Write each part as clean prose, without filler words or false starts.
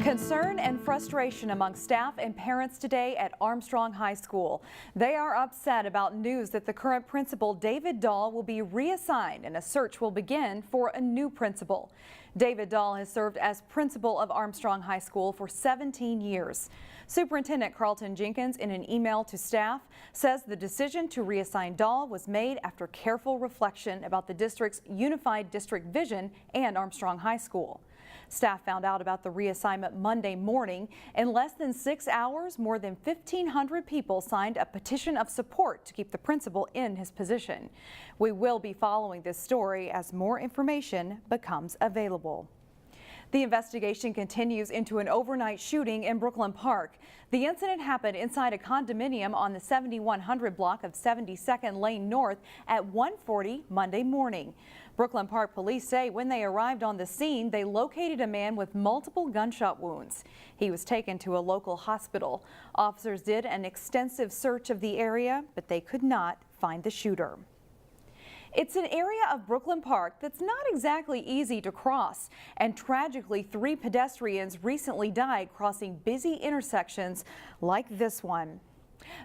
Concern and frustration among staff and parents today at Armstrong High School. They are upset about news that the current principal, David Dahl, will be reassigned and a search will begin for a new principal. David Dahl has served as principal of Armstrong High School for 17 years. Superintendent Carlton Jenkins, in an email to staff, says the decision to reassign Dahl was made after careful reflection about the district's unified district vision and Armstrong High School. Staff found out about the reassignment Monday morning. In less than 6 hours, more than 1,500 people signed a petition of support to keep the principal in his position. We will be following this story as more information becomes available. The investigation continues into an overnight shooting in Brooklyn Park. The incident happened inside a condominium on the 7100 block of 72nd Lane North at 1:40 Monday morning. Brooklyn Park police say when they arrived on the scene, they located a man with multiple gunshot wounds. He was taken to a local hospital. Officers did an extensive search of the area, but they could not find the shooter. It's an area of Brooklyn Park that's not exactly easy to cross, and tragically 3 pedestrians recently died crossing busy intersections like this one.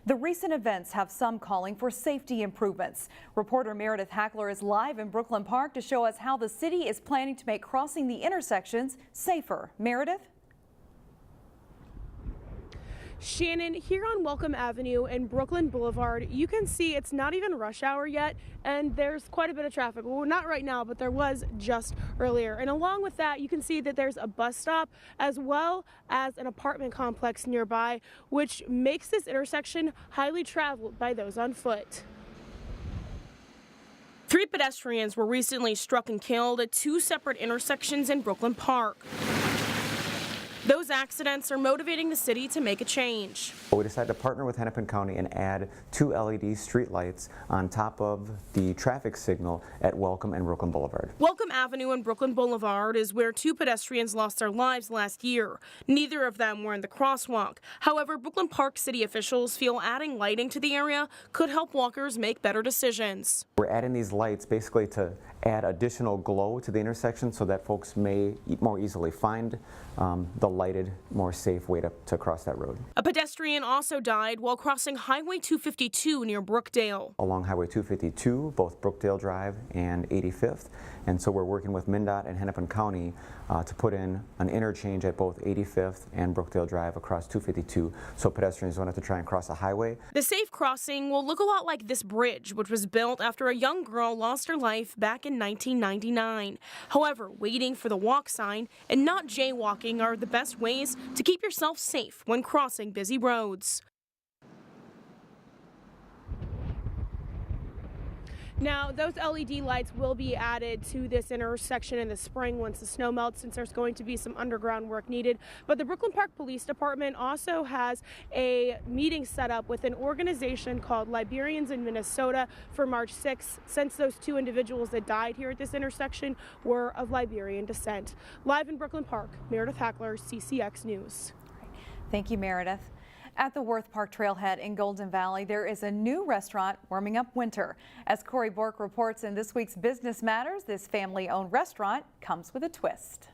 The recent events have some calling for safety improvements. Reporter Meredith Hackler is live in Brooklyn Park to show us how the city is planning to make crossing the intersections safer. Meredith? Shannon, here on Welcome Avenue and Brooklyn Boulevard, you can see it's not even rush hour yet, and there's quite a bit of traffic. Well, not right now, but there was just earlier. And along with that, you can see that there's a bus stop as well as an apartment complex nearby, which makes this intersection highly traveled by those on foot. 3 pedestrians were recently struck and killed at 2 separate intersections in Brooklyn Park. Those accidents are motivating the city to make a change. We decided to partner with Hennepin County and add 2 LED street lights on top of the traffic signal at Welcome and Brooklyn Boulevard. Welcome Avenue and Brooklyn Boulevard is where 2 pedestrians lost their lives last year. Neither of them were in the crosswalk. However, Brooklyn Park city officials feel adding lighting to the area could help walkers make better decisions. We're adding these lights basically to add additional glow to the intersection so that folks may more easily find the lighted, more safe way to cross that road. A pedestrian also died while crossing Highway 252 near Brookdale. Along Highway 252, both Brookdale Drive and 85th, and so we're working with MnDOT and Hennepin County to put in an interchange at both 85th and Brookdale Drive across 252 so pedestrians don't have to try and cross a highway. The safe crossing will look a lot like this bridge, which was built after a young girl lost her life back in 1999. However, waiting for the walk sign and not jaywalking are the best ways to keep yourself safe when crossing busy roads. Now, those LED lights will be added to this intersection in the spring once the snow melts, since there's going to be some underground work needed. But the Brooklyn Park Police Department also has a meeting set up with an organization called Liberians in Minnesota for March 6th, since those 2 individuals that died here at this intersection were of Liberian descent. Live in Brooklyn Park, Meredith Hackler, CCX News. Thank you, Meredith. At the Worth Park Trailhead in Golden Valley, there is a new restaurant warming up winter. As Corey Bork reports in this week's Business Matters, this family-owned restaurant comes with a twist.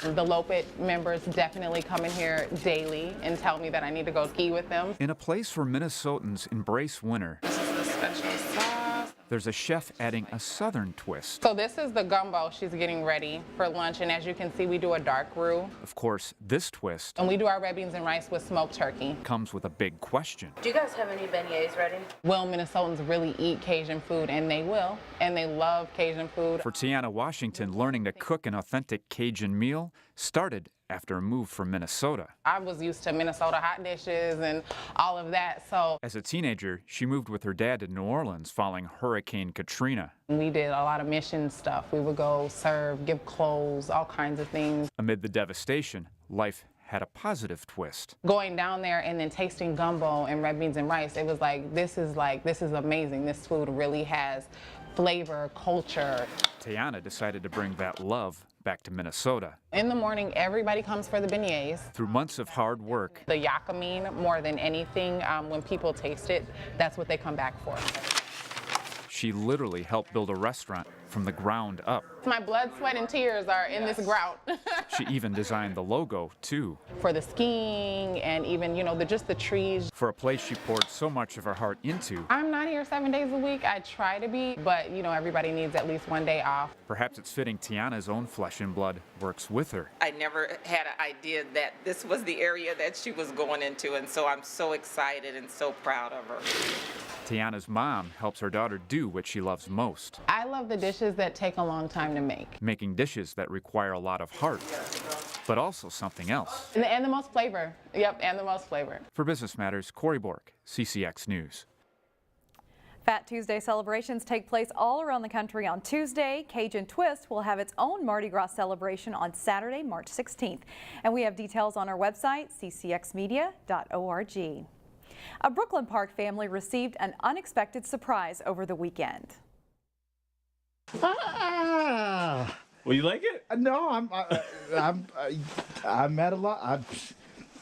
The Lopet members definitely come in here daily and tell me that I need to go ski with them. In a place where Minnesotans embrace winter, This is the special sauce. there's a chef adding a southern twist. So this is the gumbo she's getting ready for lunch, and as you can see, we do a dark roux. Of course, this twist And we do our red beans and rice with smoked turkey. comes with a big question. Do you guys have any beignets ready? Will Minnesotans really eat Cajun food? And they will, and they love Cajun food. For Tiana Washington, learning to cook an authentic Cajun meal started after a move from Minnesota. I was used to Minnesota hot dishes and all of that, so As a teenager, she moved with her dad to New Orleans following Hurricane Katrina. we did a lot of mission stuff. We would go serve, give clothes, all kinds of things. Amid the devastation, life had a positive twist. Going down there and then tasting gumbo and red beans and rice, it was this is amazing. This food really has flavor, culture. Tiana decided to bring that love back to Minnesota. In the morning, everybody comes for the beignets. Through months of hard work, The yakamine, more than anything, when people taste it, that's what they come back for. she literally helped build a restaurant from the ground up. My blood, sweat, and tears are in this grout. She even designed the logo, too. For the skiing and even, just the trees. For a place she poured so much of her heart into. I'm not here 7 days a week. I try to be, but, everybody needs at least one day off. Perhaps it's fitting Tiana's own flesh and blood works with her. I never had an idea that this was the area that she was going into, and so I'm so excited and so proud of her. Tiana's mom helps her daughter do what she loves most. I love the dishes that take a long time to make. Making dishes that require a lot of heart, but also something else. And the most flavor. Yep, and the most flavor. For Business Matters, Corey Bork, CCX News. Fat Tuesday celebrations take place all around the country on Tuesday. Cajun Twist will have its own Mardi Gras celebration on Saturday, March 16th. And we have details on our website, ccxmedia.org. A Brooklyn Park family received an unexpected surprise over the weekend. Well, you like it? No, I'm at a lot.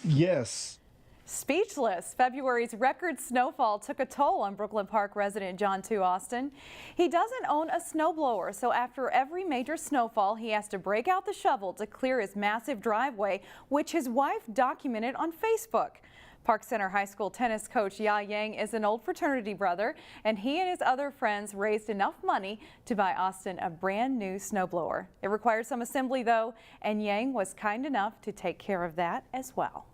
Yes. Speechless. February's record snowfall took a toll on Brooklyn Park resident John 2 Austin. He doesn't own a snowblower, so after every major snowfall, he has to break out the shovel to clear his massive driveway, which his wife documented on Facebook. Park Center High School tennis coach Ya Yang is an old fraternity brother, and he and his other friends raised enough money to buy Austin a brand new snowblower. It required some assembly though, and Yang was kind enough to take care of that as well.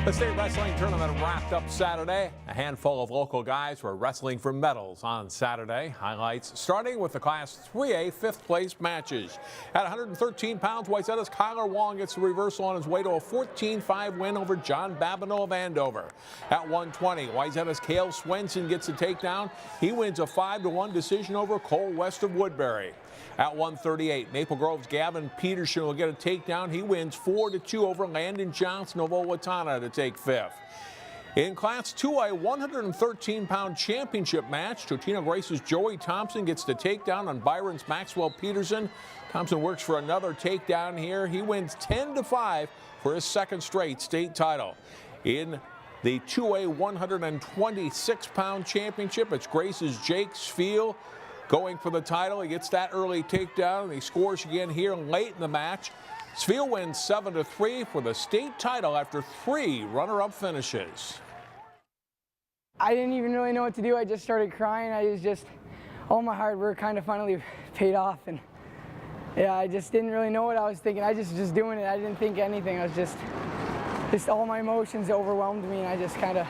The state wrestling tournament wrapped up Saturday. A handful of local guys were wrestling for medals on Saturday. Highlights starting with the Class 3A fifth place matches. At 113 pounds, Wayzata's Kyler Wong gets the reversal on his way to a 14-5 win over John Babineau of Andover. At 120, Wayzata's Cale Swenson gets a takedown. He wins a 5-1 decision over Cole West of Woodbury. At 138, Maple Grove's Gavin Peterson will get a takedown. He wins 4-2 over Landon Johnson of Owatonna to take fifth. In Class 2A, 113-pound championship match, Totino Grace's Joey Thompson gets the takedown on Byron's Maxwell Peterson. Thompson works for another takedown here. He wins 10-5 for his second straight state title. In the 2A 126-pound championship, it's Grace's Jake Sfeel going for the title. He gets that early takedown, and he scores again here late in the match. Sfeel wins 7-3 for the state title after 3 runner-up finishes. I didn't even really know what to do. I just started crying. I was just, all my hard work kind of finally paid off, and yeah, I just didn't really know what I was thinking. I just doing it. I didn't think anything. I was just all my emotions overwhelmed me, and I just kind of,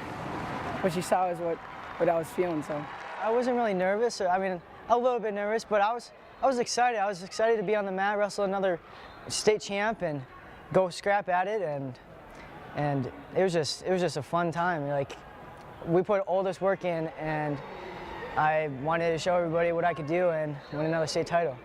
what you saw is what I was feeling. So I wasn't really nervous. I mean, a little bit nervous, but I was excited. I was excited to be on the mat, wrestle another state champ, and go scrap at it. And it was just a fun time. Like, we put all this work in, and I wanted to show everybody what I could do and win another state title.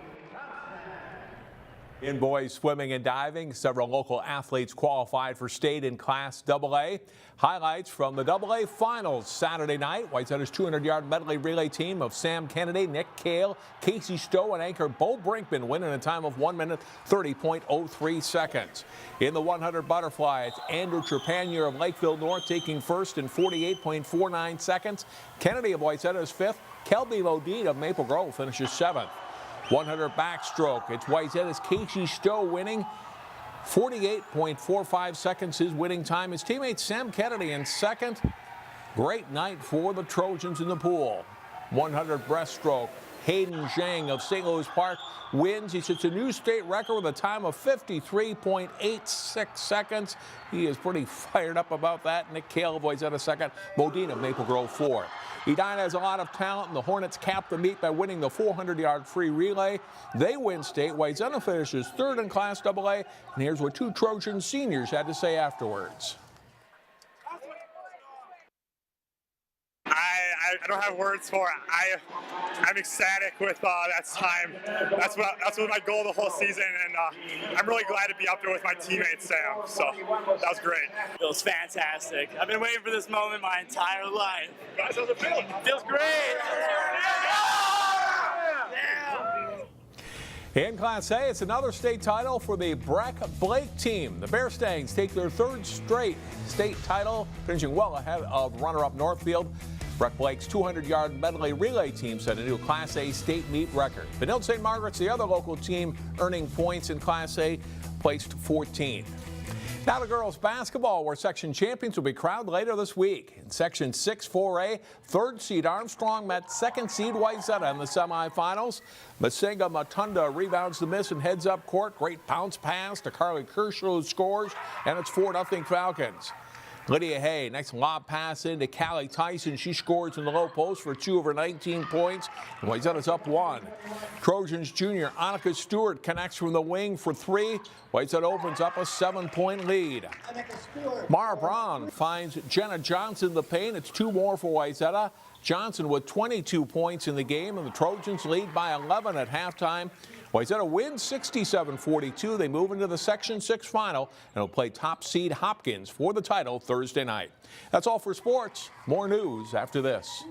In boys swimming and diving, several local athletes qualified for state in Class AA. Highlights from the AA finals Saturday night. Wayzata's 200-yard medley relay team of Sam Kennedy, Nick Kale, Casey Stowe, and anchor Bo Brinkman win in a time of 1 minute 30.03 seconds. In the 100 butterfly, it's Andrew Trepanier of Lakeville North taking first in 48.49 seconds. Kennedy of Wayzata is fifth. Kelby Lodine of Maple Grove finishes seventh. 100 backstroke, it's Wayzata's Casey Stowe winning. 48.45 seconds his winning time. His teammate Sam Kennedy in second. Great night for the Trojans in the pool. 100 breaststroke, Hayden Zhang of St. Louis Park wins. He sets a new state record with a time of 53.86 seconds. He is pretty fired up about that. Nick Kale of Wayzata second, Modine of Maple Grove fourth. Edina has a lot of talent, and the Hornets cap the meet by winning the 400-yard free relay. They win state. Wayzata finishes third in Class AA, and here's what 2 Trojan seniors had to say afterwards. I don't have words for it. I'm ecstatic with that time. That's what my goal the whole season, and I'm really glad to be up there with my teammate Sam. So that was great. It was fantastic. I've been waiting for this moment my entire life. Guys, how's it feel? Feels great. In Class A, it's another state title for the Breck Blake team. The Bear Stangs take their third straight state title, finishing well ahead of runner-up Northfield. Breck Blake's 200-yard medley relay team set a new Class A state meet record. Benilde St. Margaret's, the other local team earning points in Class A, placed 14th. Now to girls basketball, where section champions will be crowned later this week. In Section 6-4A, third seed Armstrong met second seed Wayzata in the semifinals. Masinga Matunda rebounds the miss and heads up court. Great bounce pass to Carly Kershaw, who scores, and it's 4-0 Falcons. Lydia Hay, next lob pass into Callie Tyson. She scores in the low post for 2 of her 19 points. And Wayzata's up 1. Trojans junior Annika Stewart connects from the wing for 3. Wayzata opens up a 7-point lead. Mara Braun finds Jenna Johnson the paint. It's 2 more for Wayzata. Johnson with 22 points in the game, and the Trojans lead by 11 at halftime. Wayzata wins 67-42. They move into the Section 6 final and will play top seed Hopkins for the title Thursday night. That's all for sports. More news after this.